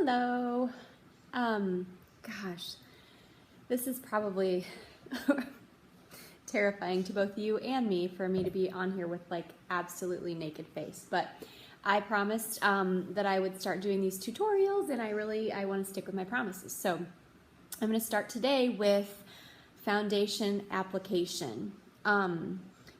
Hello. Gosh, this is probably terrifying to both you and me for me to be on here with like absolutely naked face, but I promised that I would start doing these tutorials, and I want to stick with my promises. So I'm going to start today with foundation application.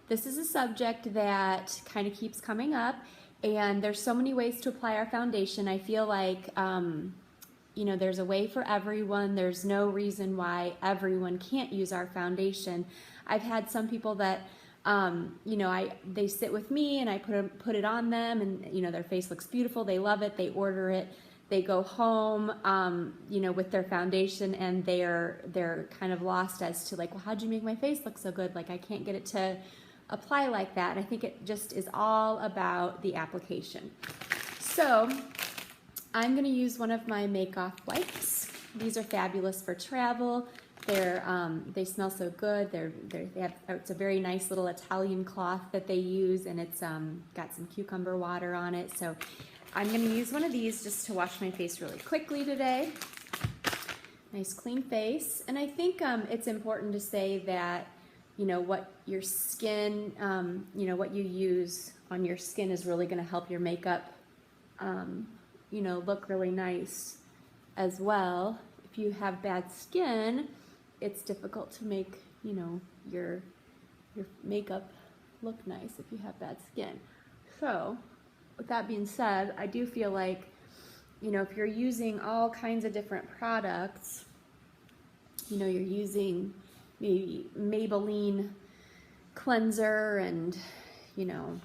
This is a subject that kind of keeps coming up, and there's so many ways to apply our foundation. I feel like you know, there's a way for everyone. There's no reason why everyone can't use our foundation. I've had some people that you know, they sit with me and I put it on them, and you know, their face looks beautiful. They love it. They order it. They go home, you know, with their foundation, and they're kind of lost as to like, well, how'd you make my face look so good? Like, I can't get it to apply like that. And I think it just is all about the application. So I'm going to use one of my make-off wipes. These are fabulous for travel. They smell so good. It's a very nice little Italian cloth that they use, and it's got some cucumber water on it. So I'm going to use one of these just to wash my face really quickly today. Nice clean face. And I think it's important to say that, you know, what your skin, you know, what you use on your skin is really going to help your makeup, you know, look really nice as well. If you have bad skin, it's difficult to make, you know, your makeup look nice if you have bad skin. So with that being said, I do feel like, you know, if you're using all kinds of different products, you know, you're using maybe Maybelline cleanser and, you know,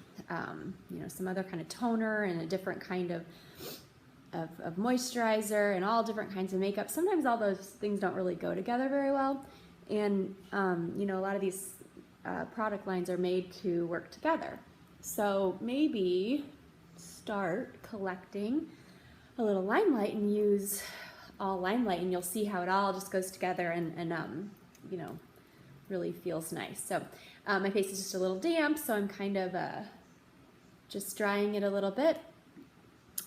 some other kind of toner and a different kind of moisturizer and all different kinds of makeup. Sometimes all those things don't really go together very well. And, you know, a lot of these product lines are made to work together. So maybe start collecting a little LimeLight and use all LimeLight, and you'll see how it all just goes together and you know, really feels nice. So my face is just a little damp, so I'm kind of just drying it a little bit.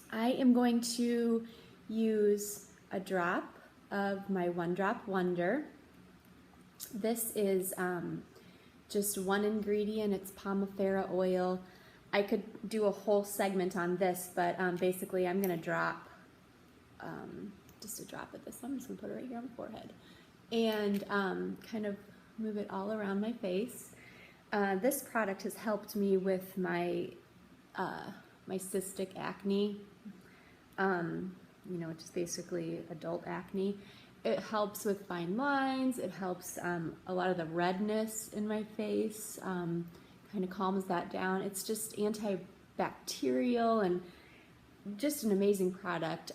I am going to use a drop of my One Drop Wonder. This is just one ingredient. It's Pomifera oil. I could do a whole segment on this, but basically I'm going to drop just a drop of this. I'm just going to put it right here on the forehead and kind of move it all around my face. This product has helped me with my my cystic acne, you know, which is basically adult acne. It helps with fine lines. It helps a lot of the redness in my face, kind of calms that down. It's just antibacterial and just an amazing product.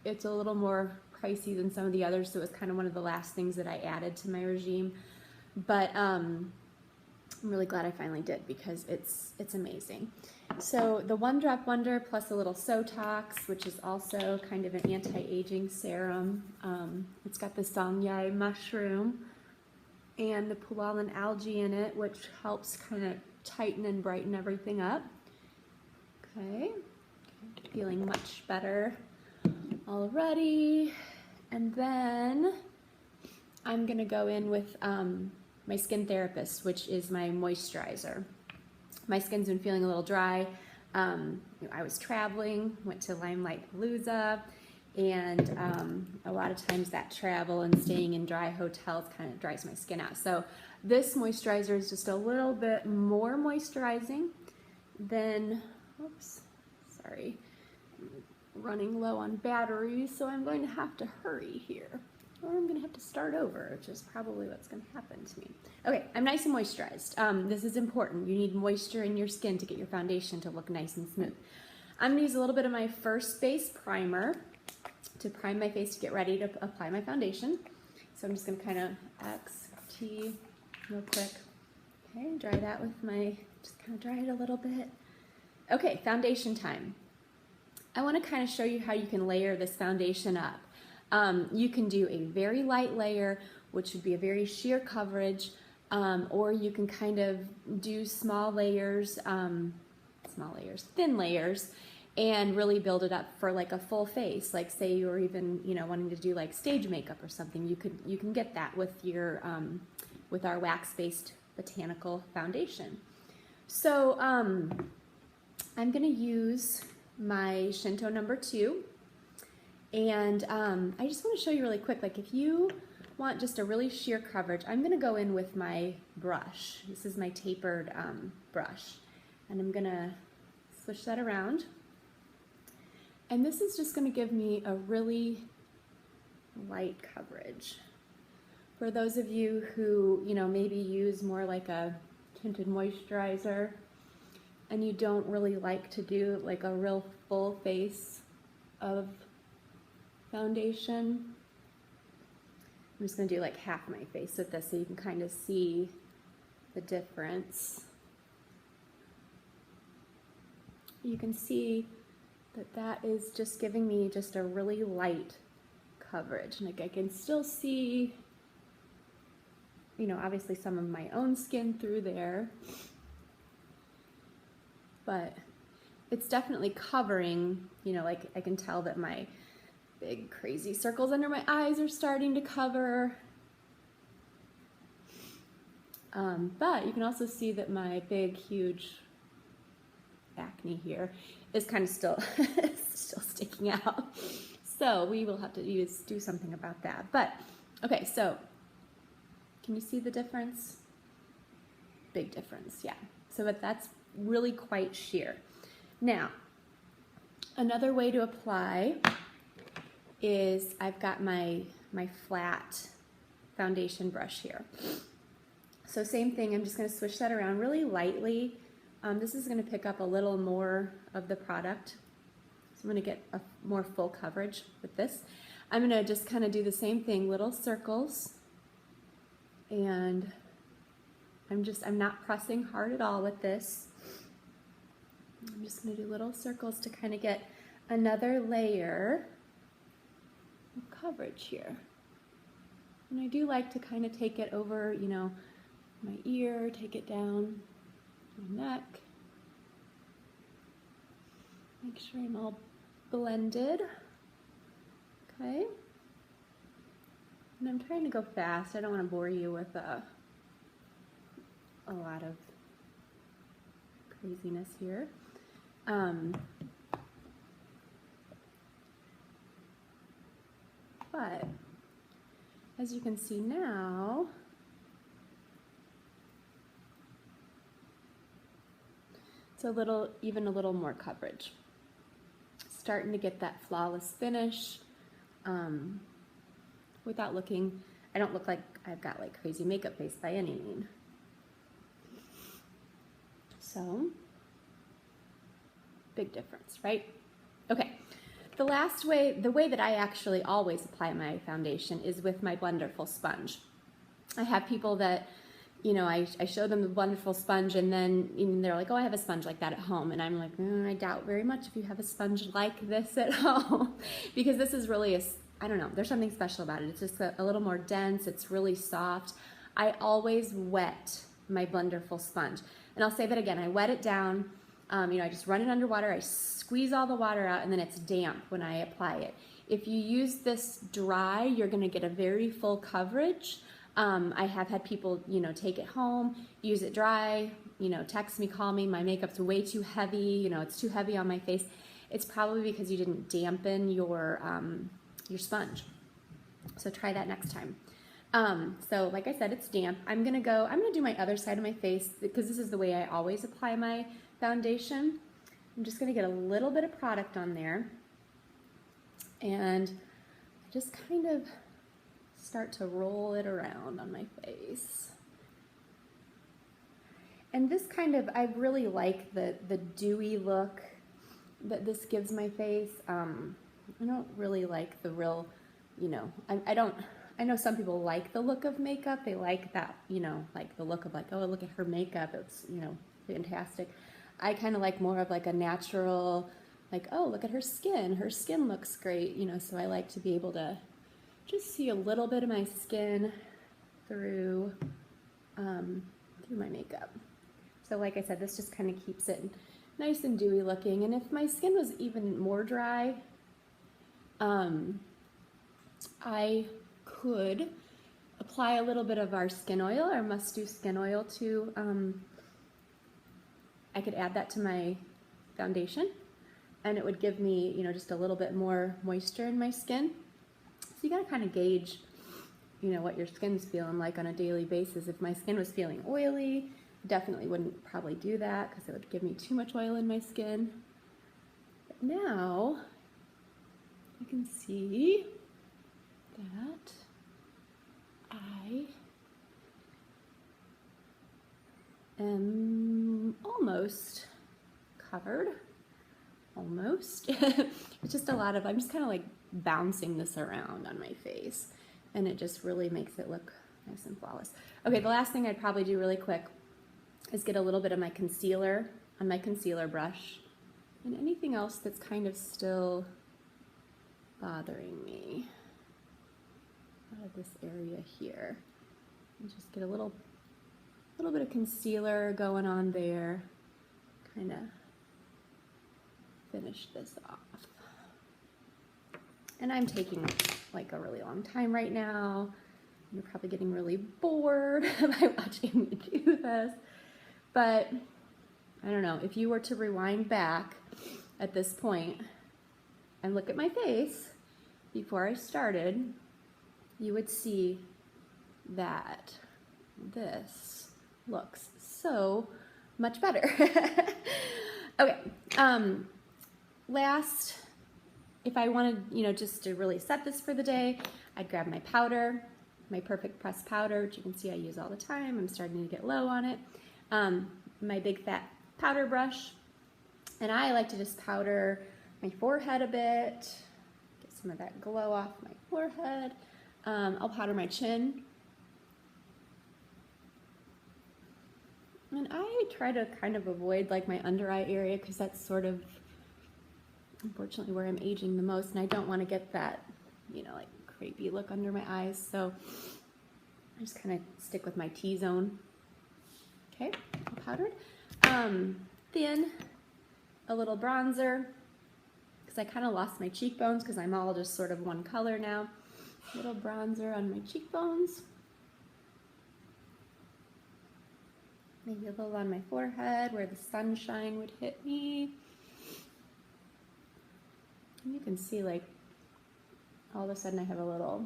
It's a little more pricey than some of the others, so it's kind of one of the last things that I added to my regime. But I'm really glad I finally did, because it's amazing. So the One Drop Wonder plus a little Sotox, which is also kind of an anti-aging serum. It's got the songyai mushroom and the Pulalin algae in it, which helps kind of tighten and brighten everything up. Okay, feeling much better already. And then I'm gonna go in with my Skin Therapist, which is my moisturizer. My skin's been feeling a little dry. You know, I was traveling, went to LimeLight Palooza, and a lot of times that travel and staying in dry hotels kind of dries my skin out. So this moisturizer is just a little bit more moisturizing than, oops, sorry, I'm running low on batteries, so I'm going to have to hurry here. Or I'm going to have to start over, which is probably what's going to happen to me. Okay, I'm nice and moisturized. This is important. You need moisture in your skin to get your foundation to look nice and smooth. I'm going to use a little bit of my First Base primer to prime my face to get ready to apply my foundation. So I'm just going to kind of XT real quick. Okay, dry that with my, just kind of dry it a little bit. Okay, foundation time. I want to kind of show you how you can layer this foundation up. You can do a very light layer, which would be a very sheer coverage, or you can kind of do small layers, thin layers, and really build it up for like a full face. Like say you were even, you know, wanting to do like stage makeup or something, you can get that with your with our wax-based Botanical Foundation. So I'm gonna use my Shinto number 2, and I just want to show you really quick, like if you want just a really sheer coverage, I'm gonna go in with my brush. This is my tapered brush, and I'm gonna switch that around. And this is just gonna give me a really light coverage. For those of you who, you know, maybe use more like a tinted moisturizer and you don't really like to do like a real full face of foundation, I'm just gonna do like half my face with this so you can kind of see the difference. You can see that that is just giving me just a really light coverage. And like I can still see, you know, obviously some of my own skin through there, but it's definitely covering, you know, like I can tell that my big crazy circles under my eyes are starting to cover. But you can also see that my big, huge acne here is kind of still sticking out. So we will have to do something about that. But okay, so can you see the difference? Big difference, yeah. So but that's really quite sheer. Now, another way to apply is I've got my flat foundation brush here. So same thing, I'm just gonna switch that around really lightly. This is gonna pick up a little more of the product. So I'm gonna get a more full coverage with this. I'm gonna just kind of do the same thing, little circles. And I'm not pressing hard at all with this. I'm just gonna do little circles to kind of get another layer of coverage here. And I do like to kind of take it over, you know, my ear, take it down my neck. Make sure I'm all blended. Okay. And I'm trying to go fast. I don't want to bore you with a lot of craziness here. But as you can see now, it's even a little more coverage. Starting to get that flawless finish without looking, I don't look like I've got like crazy makeup face by any means. So, big difference, right? Okay, the way that I actually always apply my foundation is with my Blunderful sponge. I have people that, you know, I show them the Blunderful sponge and then they're like, oh, I have a sponge like that at home. And I'm like, I doubt very much if you have a sponge like this at home. Because this is really I don't know, there's something special about it. It's just a little more dense, it's really soft. I always wet my Blunderful sponge. And I'll say that again, I wet it down, you know, I just run it under water, I squeeze all the water out, and then it's damp when I apply it. If you use this dry, you're gonna get a very full coverage. I have had people, you know, take it home, use it dry, you know, text me, call me, my makeup's way too heavy, you know, it's too heavy on my face. It's probably because you didn't dampen your sponge. So try that next time. So like I said, it's damp. I'm gonna do my other side of my face because this is the way I always apply my foundation. I'm just gonna get a little bit of product on there and just kind of start to roll it around on my face. And this kind of, I really like the dewy look that this gives my face. I don't really like the real, you know, I know some people like the look of makeup. They like that, you know, like the look of like, oh, look at her makeup. It's, you know, fantastic. I kind of like more of like a natural, like, oh, look at her skin. Her skin looks great, you know, so I like to be able to just see a little bit of my skin through my makeup. So like I said, this just kind of keeps it nice and dewy looking. And if my skin was even more dry, I could apply a little bit of our skin oil, our must-do skin oil to, I could add that to my foundation, and it would give me, you know, just a little bit more moisture in my skin. So you gotta kind of gauge, you know, what your skin's feeling like on a daily basis. If my skin was feeling oily, definitely wouldn't probably do that because it would give me too much oil in my skin. But now you can see that I am almost covered. Almost. It's just a lot of, I'm just kind of like bouncing this around on my face, and it just really makes it look nice and flawless. Okay, the last thing I'd probably do really quick is get a little bit of my concealer on my concealer brush, and anything else that's kind of still bothering me out of this area here. And just get a little bit of concealer going on there, kind of finish this off. And I'm taking like a really long time right now. You're probably getting really bored by watching me do this, but I don't know, if you were to rewind back at this point and look at my face before I started, you would see that this looks so much better. Okay, last, if I wanted, you know, just to really set this for the day, I'd grab my powder, my Perfect Press powder, which you can see I use all the time. I'm starting to get low on it. My big fat powder brush, and I like to just powder my forehead a bit, get some of that glow off my forehead. I'll powder my chin. And I try to kind of avoid like my under eye area because that's sort of, unfortunately, where I'm aging the most, and I don't want to get that, you know, like crepey look under my eyes. So I just kind of stick with my T-zone. Okay, all powdered. Then a little bronzer, because I kind of lost my cheekbones because I'm all just sort of one color now. A little bronzer on my cheekbones. Maybe a little on my forehead where the sunshine would hit me. And you can see, like, all of a sudden I have a little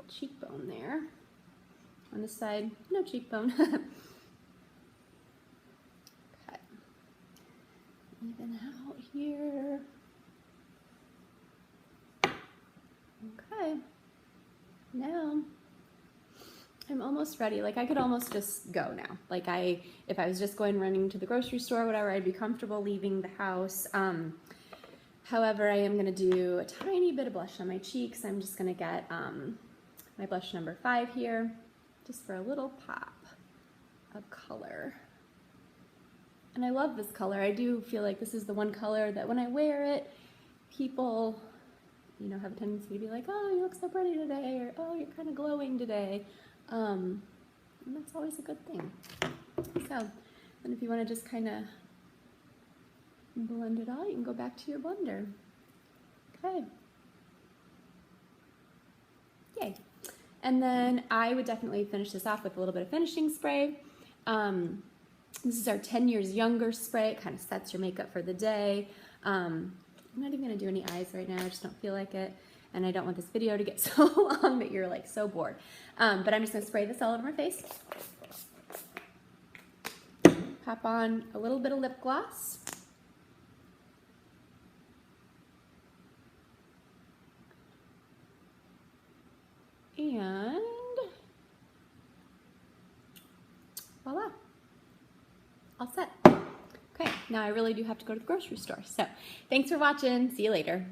cheekbone there. On this side, no cheekbone. Okay. Even out here. Okay. Now I'm almost ready. Like, I could almost just go now. Like, if I was just running to the grocery store or whatever, I'd be comfortable leaving the house. However, I am going to do a tiny bit of blush on my cheeks. I'm just going to get my blush number 5 here, just for a little pop of color. And I love this color. I do feel like this is the one color that when I wear it, people, you know, have a tendency to be like, oh, you look so pretty today, or oh, you're kind of glowing today. And that's always a good thing. So, and if you want to just kind of blend it all, you can go back to your blender. Okay. Yay. And then I would definitely finish this off with a little bit of finishing spray. This is our 10 years younger spray. It kind of sets your makeup for the day. I'm not even going to do any eyes right now. I just don't feel like it. And I don't want this video to get so long that you're like so bored. But I'm just going to spray this all over my face. Pop on a little bit of lip gloss. And voila, all set. Okay, now I really do have to go to the grocery store. So thanks for watching. See you later.